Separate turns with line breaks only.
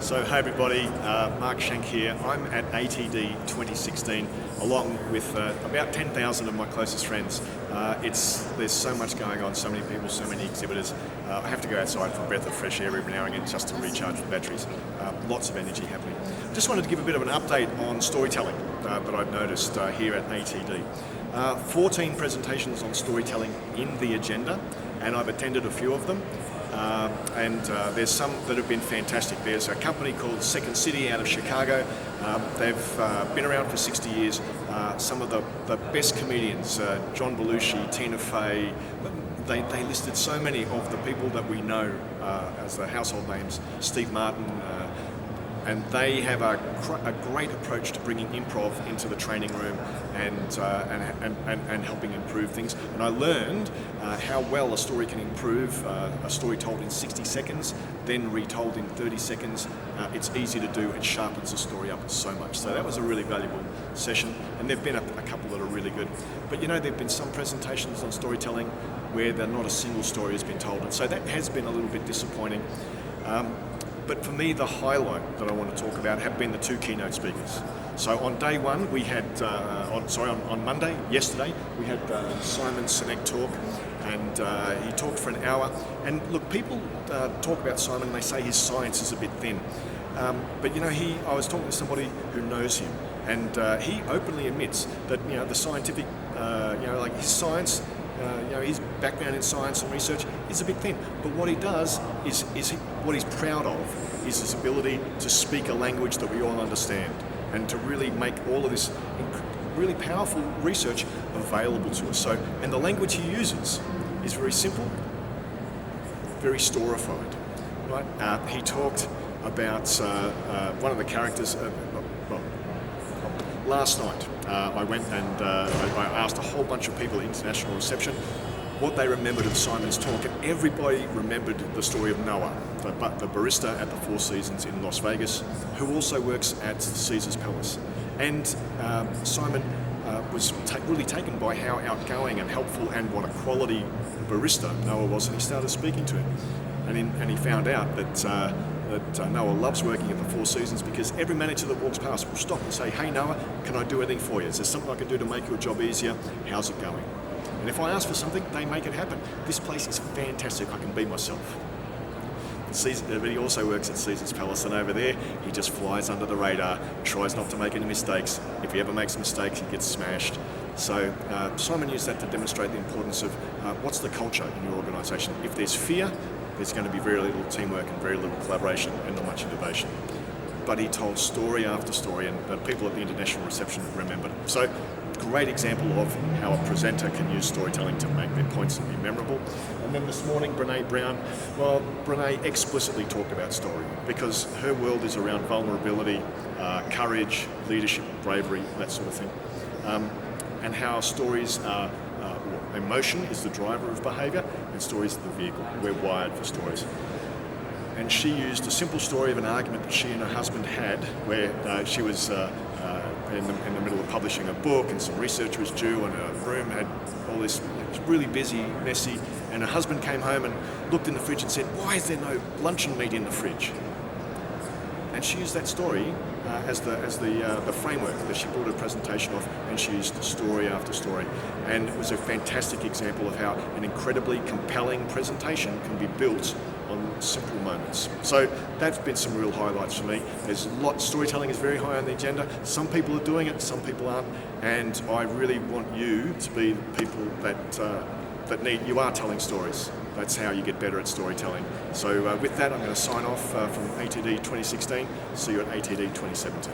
So, hey everybody, Mark Schenk here. I'm at ATD 2016 along with about 10,000 of my closest friends. There's so much going on, so many people, so many exhibitors. I have to go outside for a breath of fresh air every now and again just to recharge the batteries. Lots of energy happening. Just wanted to give a bit of an update on storytelling that I've noticed here at ATD. 14 presentations on storytelling in the agenda, and I've attended a few of them. There's some that have been fantastic. There's a company called Second City out of Chicago. They've been around for 60 years. Some of the best comedians, John Belushi, Tina Fey, they listed so many of the people that we know as the household names, Steve Martin, and they have a great approach to bringing improv into the training room and helping improve things. And I learned how well a story can improve. A story told in 60 seconds, then retold in 30 seconds. It's easy to do. It sharpens the story up so much. So that was a really valuable session. And there've been a couple that are really good. But you know, there've been some presentations on storytelling where not a single story has been told. And so that has been a little bit disappointing. But for me, the highlight that I want to talk about have been the two keynote speakers. So on day one, we had, on Monday, yesterday, we had Simon Schenk talk, and he talked for an hour. And look, people talk about Simon and they say his science is a bit thin. But you know, I was talking to somebody who knows him, and he openly admits that, you know, the scientific, like his science, his background in science and research is a bit thin. But what he does what he's proud of is his ability to speak a language that we all understand, and to really make all of this really powerful research available to us. So, and the language he uses is very simple, very storified. Right? He talked about one of the characters. Last night, I went and I asked a whole bunch of people at International Reception what they remembered of Simon's talk, and everybody remembered the story of Noah, the barista at the Four Seasons in Las Vegas, who also works at Caesar's Palace. And Simon was really taken by how outgoing and helpful and what a quality barista Noah was, and he started speaking to him. And he found out that Noah loves working at the Four Seasons because every manager that walks past will stop and say, "Hey Noah, can I do anything for you? Is there something I can do to make your job easier? How's it going?" And if I ask for something, they make it happen. This place is fantastic. I can be myself. But he also works at Caesar's Palace, and over there, he just flies under the radar, tries not to make any mistakes. If he ever makes mistakes, he gets smashed. So Simon used that to demonstrate the importance of what's the culture in your organisation. If there's fear, there's going to be very little teamwork and very little collaboration and not much innovation. But he told story after story, and the people at the International Reception remembered it. So, great example of how a presenter can use storytelling to make their points and be memorable. And then this morning, Brene Brown, Brene explicitly talked about story because her world is around vulnerability, courage, leadership, bravery, that sort of thing. And how stories are, emotion is the driver of behaviour, and stories are the vehicle. We're wired for stories. And she used a simple story of an argument that she and her husband had, where she was in the middle of publishing a book, and some research was due, and her room had all this, it was really busy, messy, and her husband came home and looked in the fridge and said, "Why is there no luncheon meat in the fridge?" And she used that story as the framework that she built her presentation off, and she used story after story. And it was a fantastic example of how an incredibly compelling presentation can be built on simple moments. So that's been some real highlights for me. Storytelling is very high on the agenda. Some people are doing it, some people aren't, and I really want you to be the people you are telling stories. That's how you get better at storytelling. So with that, I'm going to sign off from ATD 2016. See you at ATD 2017.